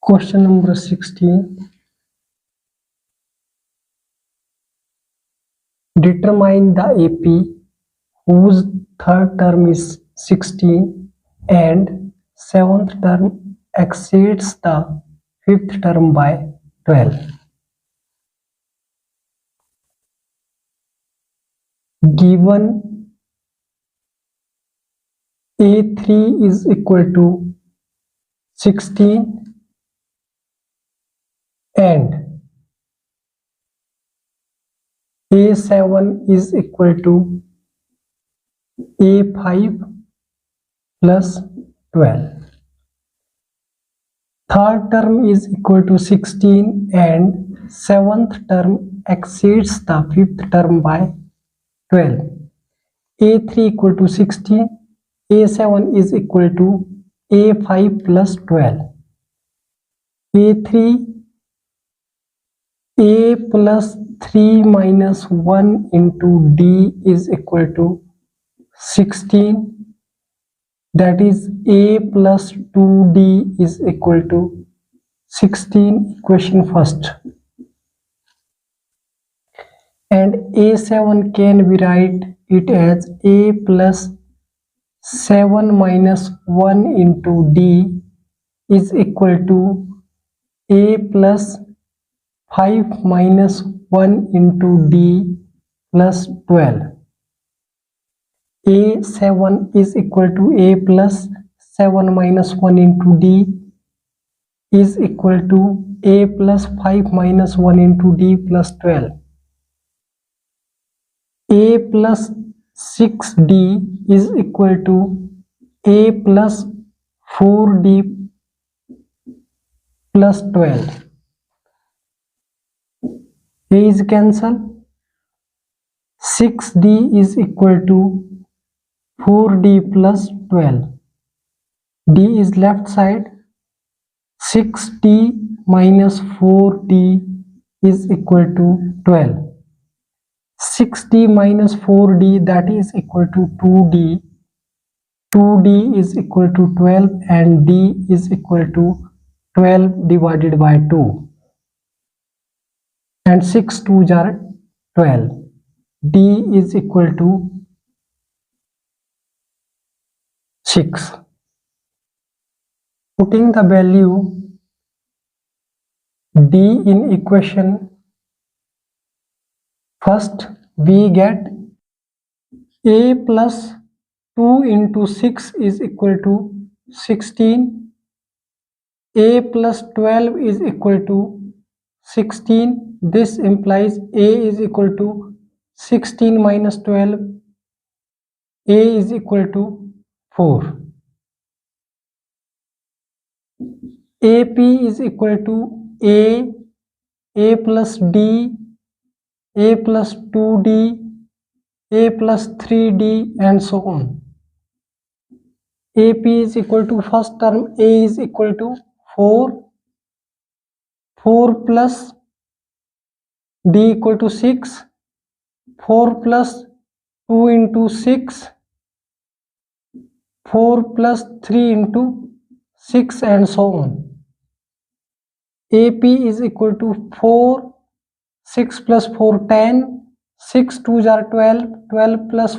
Question number 16. Determine the AP whose third term is 16 and seventh term exceeds the fifth term by 12. Given A3 is equal to 16 and A7 is equal to A5 plus 12. Third term is equal to 16 and seventh term exceeds the fifth term by 12. A3 equal to 16, A7 is equal to A5 plus 12. A3, A plus 3 minus 1 into D is equal to 16. That is A plus 2D is equal to 16, equation first. And A7 can be write it as A plus 7 minus 1 into D is equal to A plus 5 minus 1 into D plus 12. A7 is equal to A plus 7 minus 1 into D is equal to A plus 5 minus 1 into D plus 12. A plus 6D is equal to A plus 4D plus 12. A is cancelled. 6D is equal to 4D plus 12. D is left side. 6D minus 4D is equal to 12. 6D minus 4D, that is equal to 2D. 2D is equal to 12 and D is equal to 12 divided by 2. And 6 2s are 12. D is equal to 6. Putting the value D in equation, first we get A plus 2 into 6 is equal to 16. A plus 12 is equal to 16. This implies A is equal to 16 minus 12. A is equal to 4. AP is equal to A plus D, A plus 2D, A plus 3D and so on. AP is equal to first term A is equal to 4, 4 plus D equal to 6, 4 plus 2 into 6, 4 plus 3 into 6 and so on. AP is equal to 4, 6 plus 4 10, 6 2s are 12, 12 plus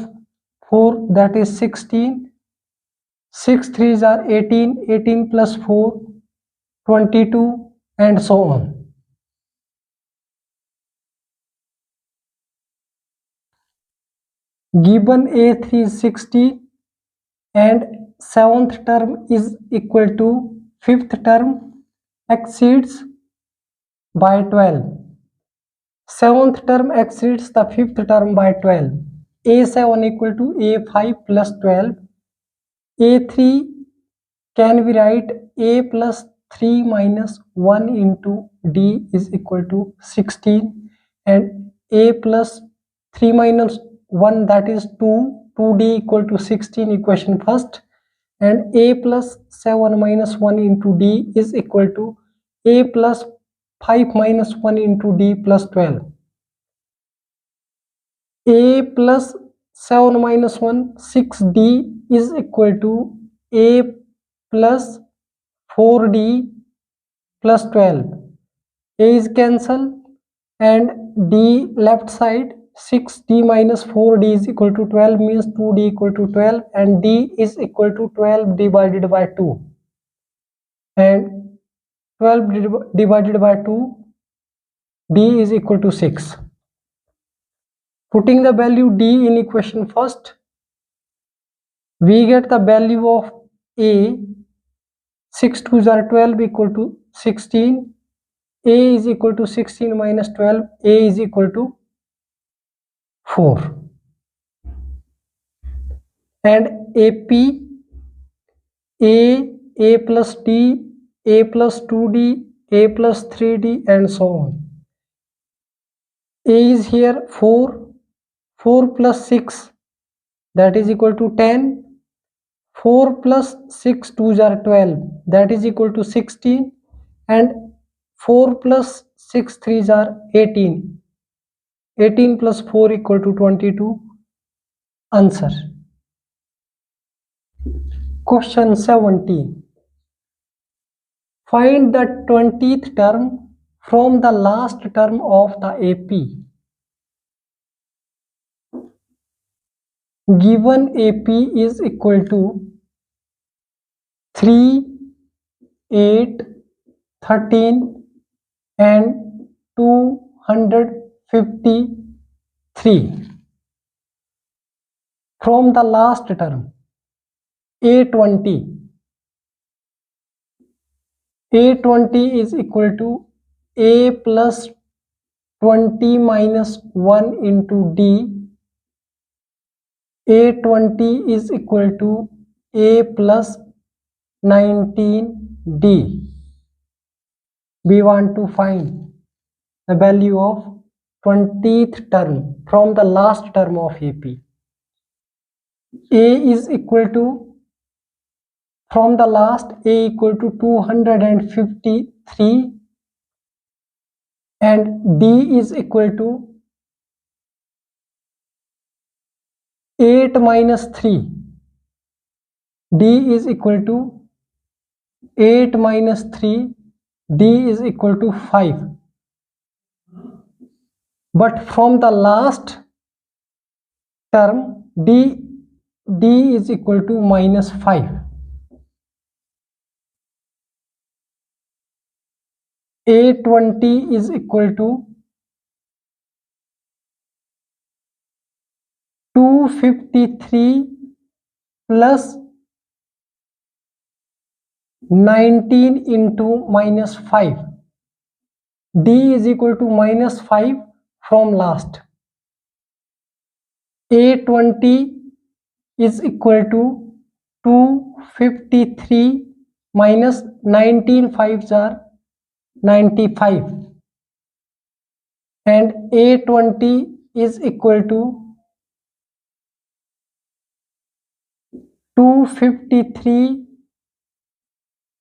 4 that is 16, 6 3s are 18, 18 plus 4 22 and so on. Given A3 is 60 and seventh term is equal to fifth term exceeds by 12. Seventh term exceeds the fifth term by 12. A7 equal to A5 plus 12. A3 can we write A plus 3 minus 1 into D is equal to 16 and A plus 3 minus 1 that is 2, 2D equal to 16, equation first, and A plus 7 minus 1 into D is equal to A plus 5 minus 1 into D plus 12. A plus 7 minus 1, 6D is equal to A plus 4D plus 12. A is cancel and D left side, 6D minus 4D is equal to 12 means 2D equal to 12 and D is equal to 12 divided by 2 and 12 divided by 2, D is equal to 6. Putting the value D in equation first, we get the value of A, 6 2s are 12 equal to 16. A is equal to 16 minus 12, A is equal to 4. And AP, A plus D, A plus 2D, A plus 3D and so on. A is here 4, 4 plus 6 that is equal to 10, 4 plus 6 2s are 12 that is equal to 16 and 4 plus 6 3s are 18. 18 plus 4 equal to 22. Answer. Question 17. Find the 20th term from the last term of the AP. Given AP is equal to 3, 8, 13 and 253. From the last term, A20. A20 is equal to A plus 20 minus 1 into D. A20 is equal to A plus 19D. We want to find the value of 20th term from the last term of AP. A is equal to, from the last, A equal to 253 and D is equal to 8 minus 3. D is equal to 8 minus 3. D is equal to 5. But from the last term, D is equal to minus 5. A20 is equal to 253 plus 19 into minus 5. D is equal to minus 5 from last. A20 is equal to 253 minus 19 5s are 95 and A20 is equal to 253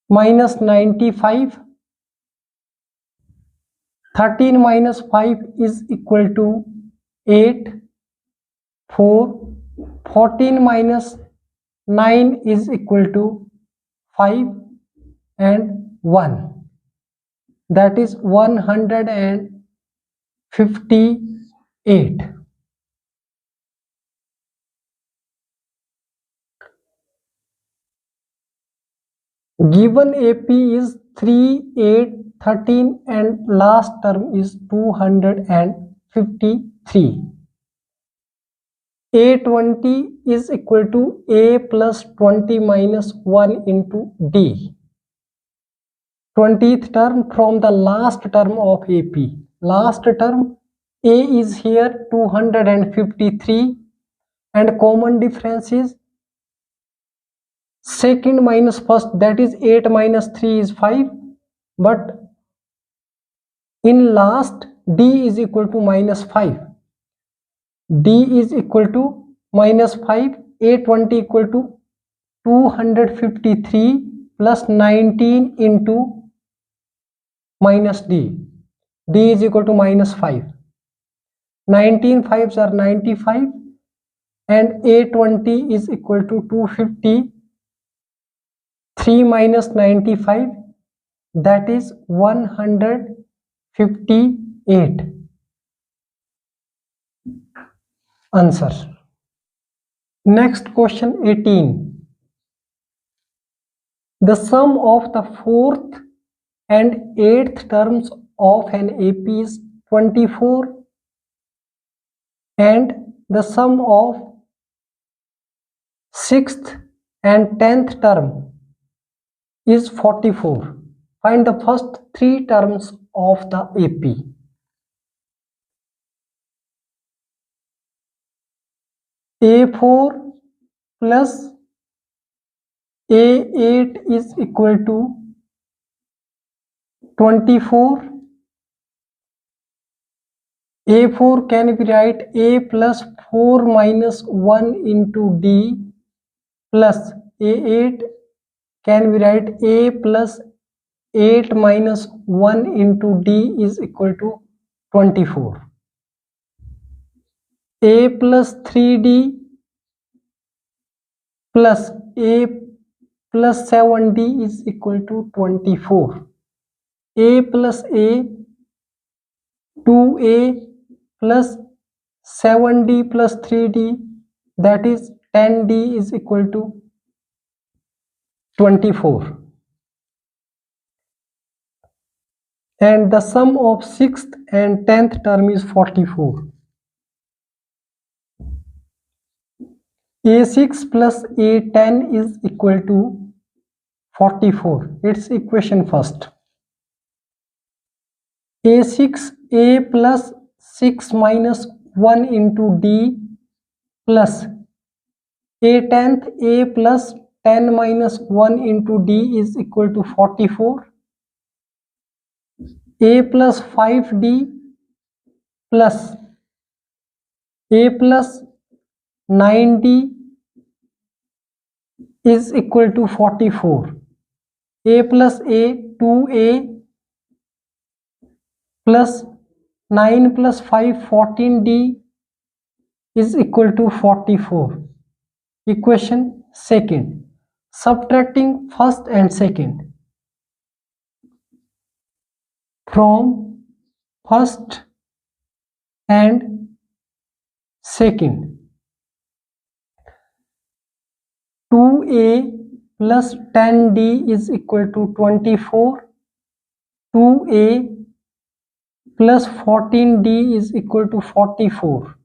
minus 95. 13 minus 5 is equal to 8. 4. 14 minus 9 is equal to 5 and 1. That is 158. Given AP is 3, 8, 13 and last term is 253. A20 is equal to A plus 20 minus 1 into D. 20th term from the last term of AP. Last term, A is here 253 and common difference is second minus first, that is 8 minus 3 is 5, but in last D is equal to minus 5. D is equal to minus 5. A20 equal to 253 plus 19 into minus D. D is equal to minus 5. 19 5s are 95 and A20 is equal to 250. 3 minus 95, that is 158. Answer. Next question 18. The sum of the fourth and eighth terms of an AP is 24 and the sum of sixth and 10th term is 44. Find the first three terms of the AP. A4 plus A8 is equal to 24. A4 can be write A plus 4 minus 1 into D plus A8 can be write A plus 8 minus 1 into D is equal to 24. A plus 3D plus A plus 7D is equal to 24. A plus A, 2A plus 7D plus 3D, that is 10D is equal to 24. And the sum of 6th and 10th term is 44. A6 plus A10 is equal to 44. Its equation first. A6 A plus 6 minus 1 into D plus A10th A plus 10 minus 1 into D is equal to 44. A plus 5D plus A plus 9D is equal to 44. A plus A, 2A plus 9 plus 5, 14D is equal to 44. Equation second. Subtracting first and second. From first and second. 2A plus 10D is equal to 24. 2A plus 14D is equal to 44.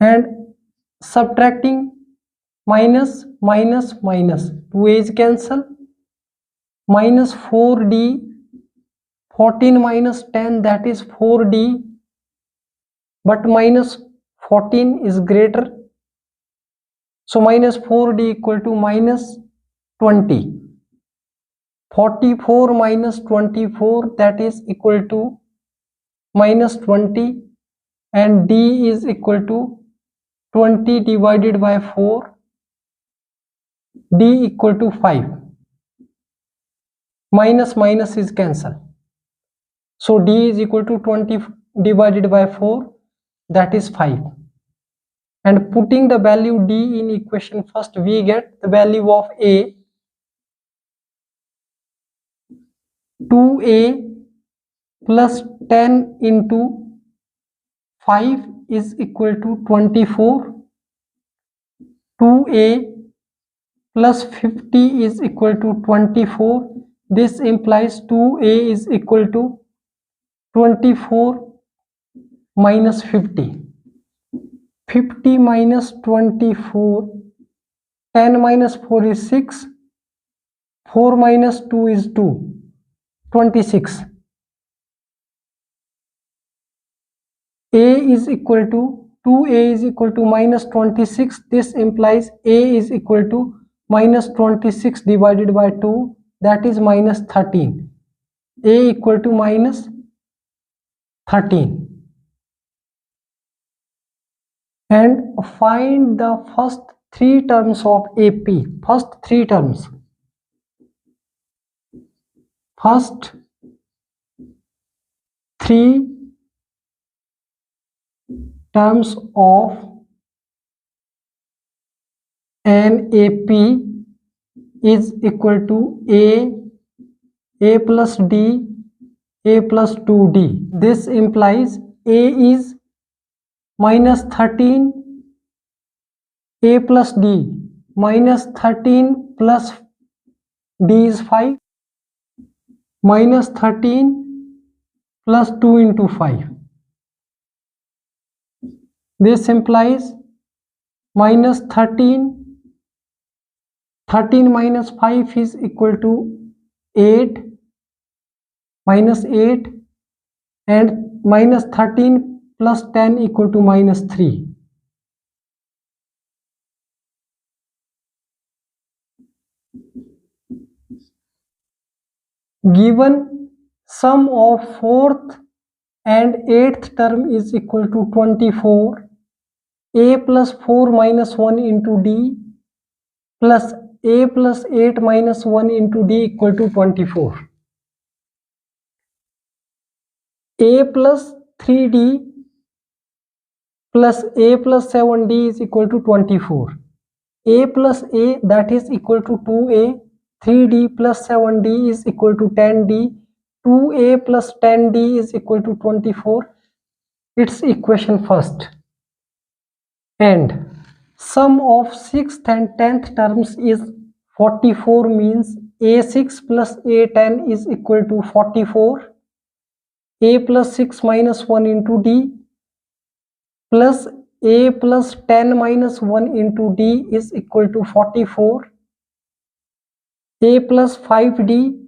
And subtracting minus minus minus, 2A is cancel, minus 4D, 14 minus 10 that is 4D, but minus 14 is greater, so minus 4D equal to minus 20. 44 minus 24 that is equal to minus 20 and D is equal to 20 divided by 4, D equal to 5. Minus minus is cancelled. So D is equal to 20 divided by 4, that is 5. And putting the value D in equation first, we get the value of A. 2A plus 10 into 5 is equal to 24. 2A plus 50 is equal to 24. This implies 2A is equal to 24 minus 50. 50 minus 24, 10 minus 4 is 6, 4 minus 2 is 2, 26. A is equal to 2A is equal to minus 26. This implies A is equal to minus 26 divided by 2, that is minus 13. A equal to minus 13. And find the first three terms of AP. First three terms. First three terms of an AP is equal to A A plus D, A plus 2D. This implies A is minus 13, A plus D, minus 13 plus D is 5, minus 13 plus 2 into 5. This implies minus 13, 13 minus 5 is equal to 8, minus 8, and minus 13 plus 10 equal to minus 3. Given sum of 4th and 8th term is equal to 24, A plus 4 minus 1 into D plus A plus 8 minus 1 into D equal to 24. A plus 3D plus A plus 7D is equal to 24. A plus A, that is equal to 2A, 3D plus 7D is equal to 10D, 2A plus 10D is equal to 24. Its equation first. And sum of 6th and 10th terms is 44, means A6 plus A10 is equal to 44. A plus 6 minus 1 into D plus A plus 10 minus 1 into D is equal to 44. A plus 5D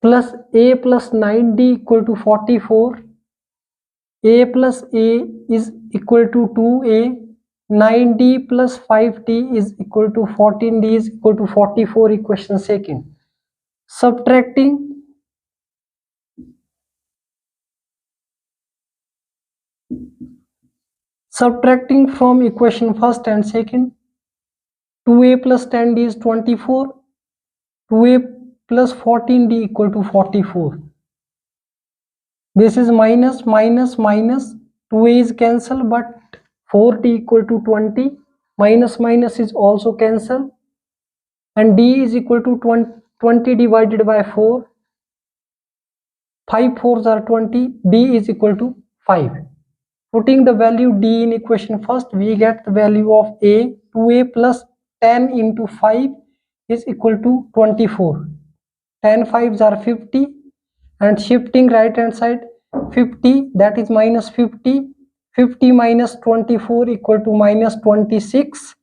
plus A plus 9D equal to 44. A plus A is equal to 2A. 9D plus 5D is equal to 14D is equal to 44. Equation second. Subtracting from equation first and second, 2A plus 10D is 24, 2A plus 14D equal to 44. This is minus, minus, minus, 2A is cancelled, but 4D equal to 20, minus minus is also cancelled, and D is equal to 20 divided by 4, 5 4s are 20, D is equal to 5. Putting the value D in equation first, we get the value of A. 2A plus 10 into 5 is equal to 24. 10 5s are 50, and shifting right hand side, 50, that is minus 50. 50 minus 24 equal to minus 26,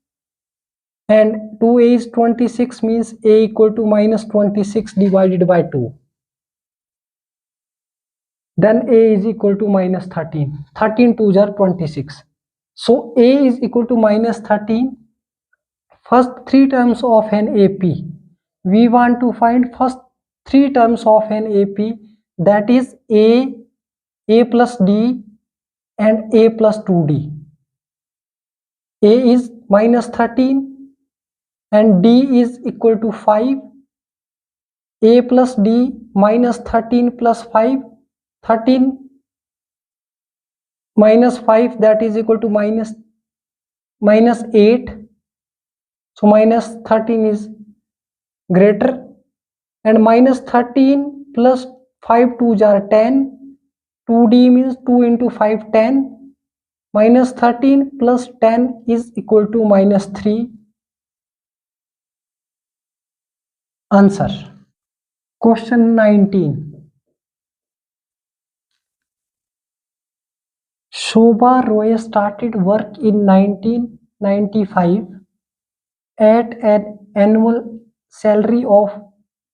and 2A is 26, means A equal to minus 26 divided by 2. Then A is equal to minus 13. 13 2s are 26. So A is equal to minus 13. First 3 terms of an AP. We want to find first 3 terms of an AP, that is A plus D, and A plus 2D. A is minus 13 and D is equal to 5. A plus D minus 13 plus 5. 13 minus 5, that is equal to minus 8. So minus 13 is greater, and minus 13 plus 5 2s are 10. 2D means 2 into 5 10. Minus 13 plus 10 is equal to minus 3. Answer. Question 19. Shobha Roy started work in 1995 at an annual salary of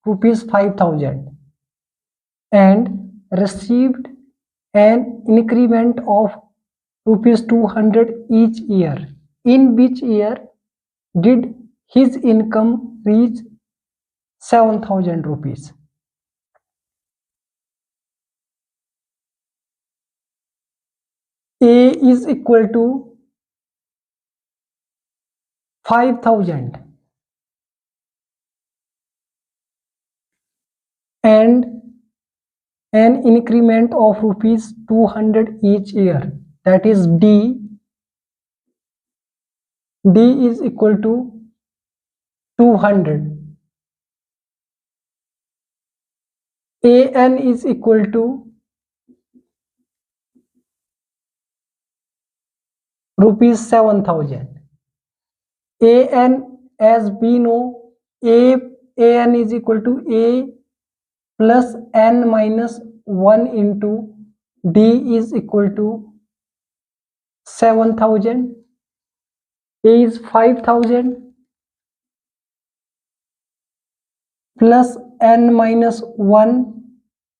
rupees 5,000 and received an increment of rupees 200 each year. In which year did his income reach 7,000 rupees? A is equal to 5,000 and an increment of rupees 200 each year, that is D is equal to 200. AN is equal to rupees 7,000. AN, as we know, AN is equal to A plus N minus 1 into D is equal to 7,000. A is 5,000 plus N minus 1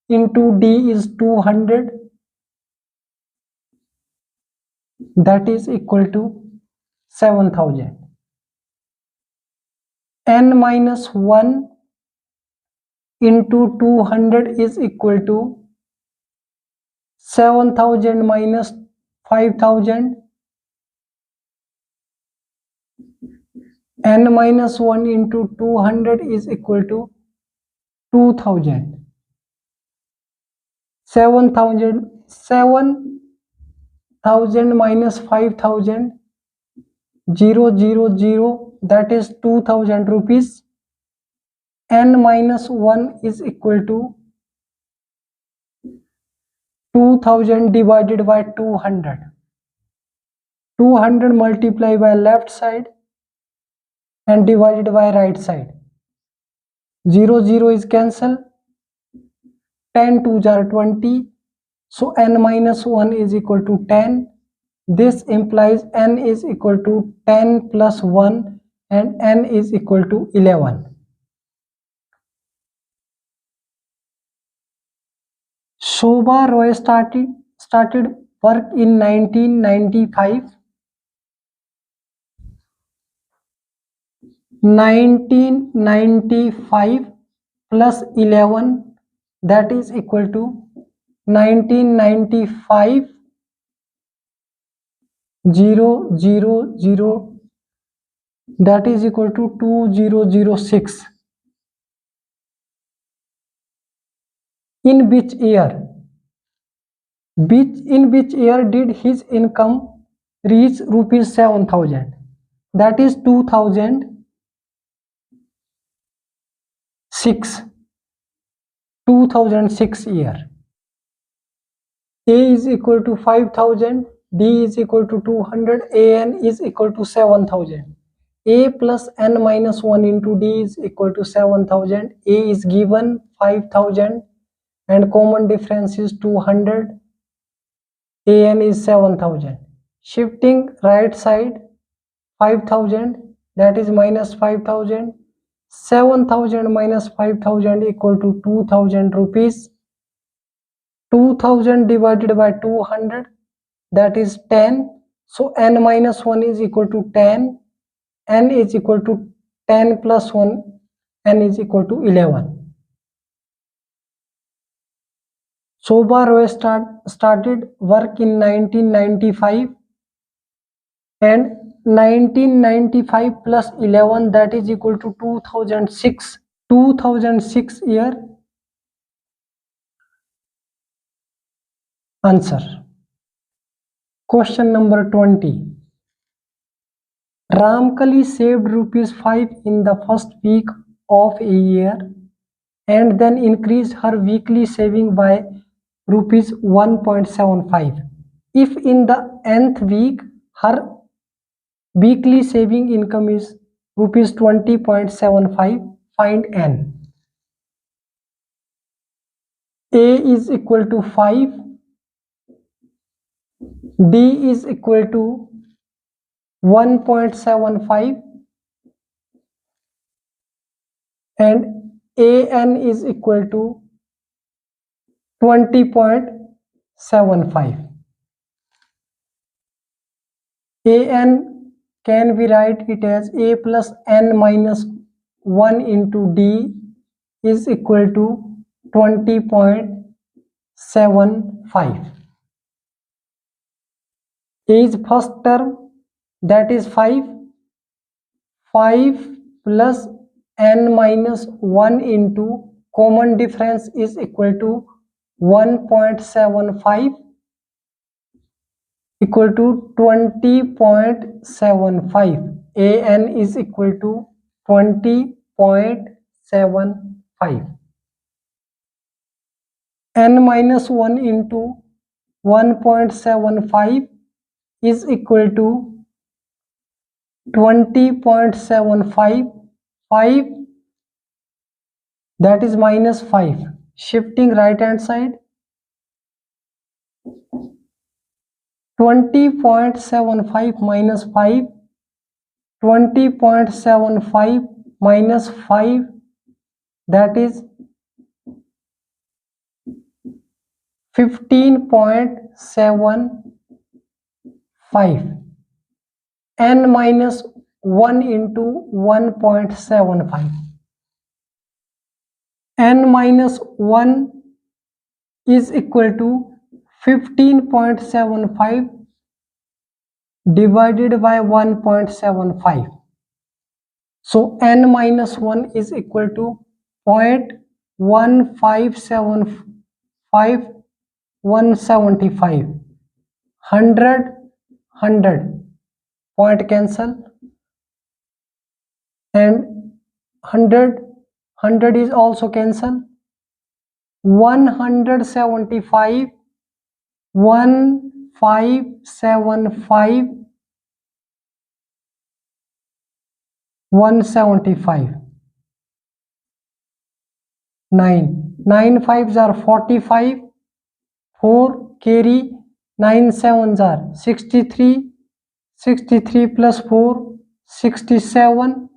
into D is 200, that is equal to 7,000. N minus 1 into 200 is equal to 7,000 minus 5,000. N minus 1 into 200 is equal to 2,000. 7,000 minus 5,000, 000, that is 2,000 rupees. N minus 1 is equal to 2,000 divided by 200. 200 multiplied by left side and divided by right side. 0 is cancelled. 10 2s are 20. So N minus 1 is equal to 10. This implies N is equal to 10 plus 1 and N is equal to 11. Shobha Roy started work in 1995. 1995 plus 11, that is equal to 1995 000, that is equal to 2006. In which year did his income reach rupees 7,000? That is 2006 year. A is equal to 5,000, D is equal to 200, AN is equal to 7,000. A plus N minus 1 into D is equal to 7,000. A is given 5,000 and common difference is 200. AN is 7,000. Shifting right side, 5,000, that is minus 5,000. 7,000 minus 5,000 equal to 2,000 rupees. 2,000 divided by 200, that is 10. So N minus 1 is equal to 10. N is equal to 10 plus 1. N is equal to 11. Shobha Roy started work in 1995 and 1995 plus 11, that is equal to 2006. 2006 year. Answer. Question number 20. Ramkali saved rupees 5 in the first week of a year and then increased her weekly saving by rupees 1.75. If in the nth week her weekly saving income is rupees 20.75, find N. A is equal to 5, D is equal to 1.75 and AN is equal to 20.75. AN can we write it as A plus N minus 1 into D is equal to 20.75. A is first term, that is 5. 5 plus N minus 1 into common difference is equal to 1.75 equal to 20.75. AN is equal to 20.75. n minus 1 into 1.75 is equal to 20.75, 5, that is minus 5. Shifting right hand side, 20.75 minus 5, 20.75 minus 5, that is 15.75. n minus 1 into 1.75. n minus 1 is equal to 15.75 divided by 1.75. So n minus 1 is equal to 0.1575, 175, 100, point cancel, and 100 is also cancel. 175, 1575, 175, 9 5s are 45, 4 carry, 9 7s are 63, 63 plus 4 67,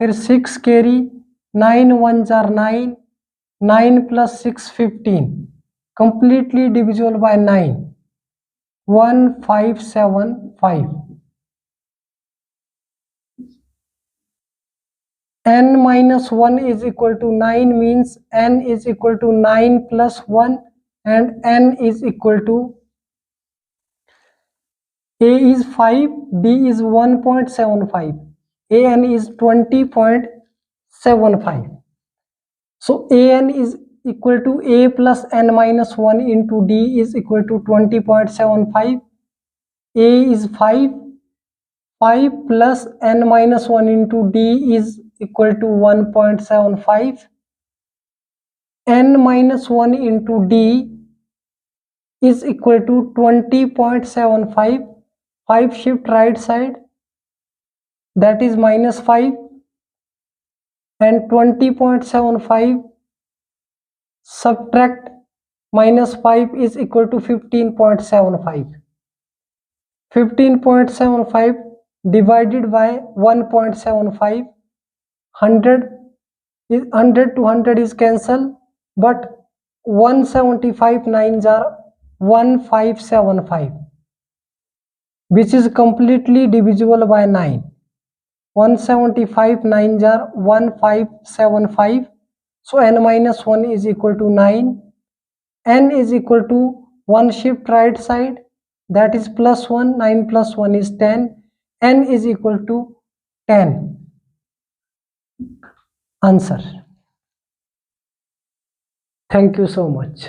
फिर 6 carry, 9 1s are 9, 9 plus 6 15, completely divisible by 9, 1575. n minus 1 is equal to 9 means n is equal to 9 plus 1, and n is equal to a is 5, b is 1.75, an is 20.75. So an is equal to a plus n minus 1 into d is equal to 20.75. a is 5, 5 plus n minus 1 into d is equal to 1.75. n minus 1 into d is equal to 20.75. 5 shift right side, that is minus 5, and 20.75 subtract minus 5 is equal to 15.75. 15.75 divided by 1.75, 100 to 100 is cancel, but 175 9s are 1575, which is completely divisible by 9. 175 9s are 1575. So n minus 1 is equal to 9. N is equal to 1 shift right side, that is plus 1. 9 plus 1 is 10. N is equal to 10. Answer. Thank you so much.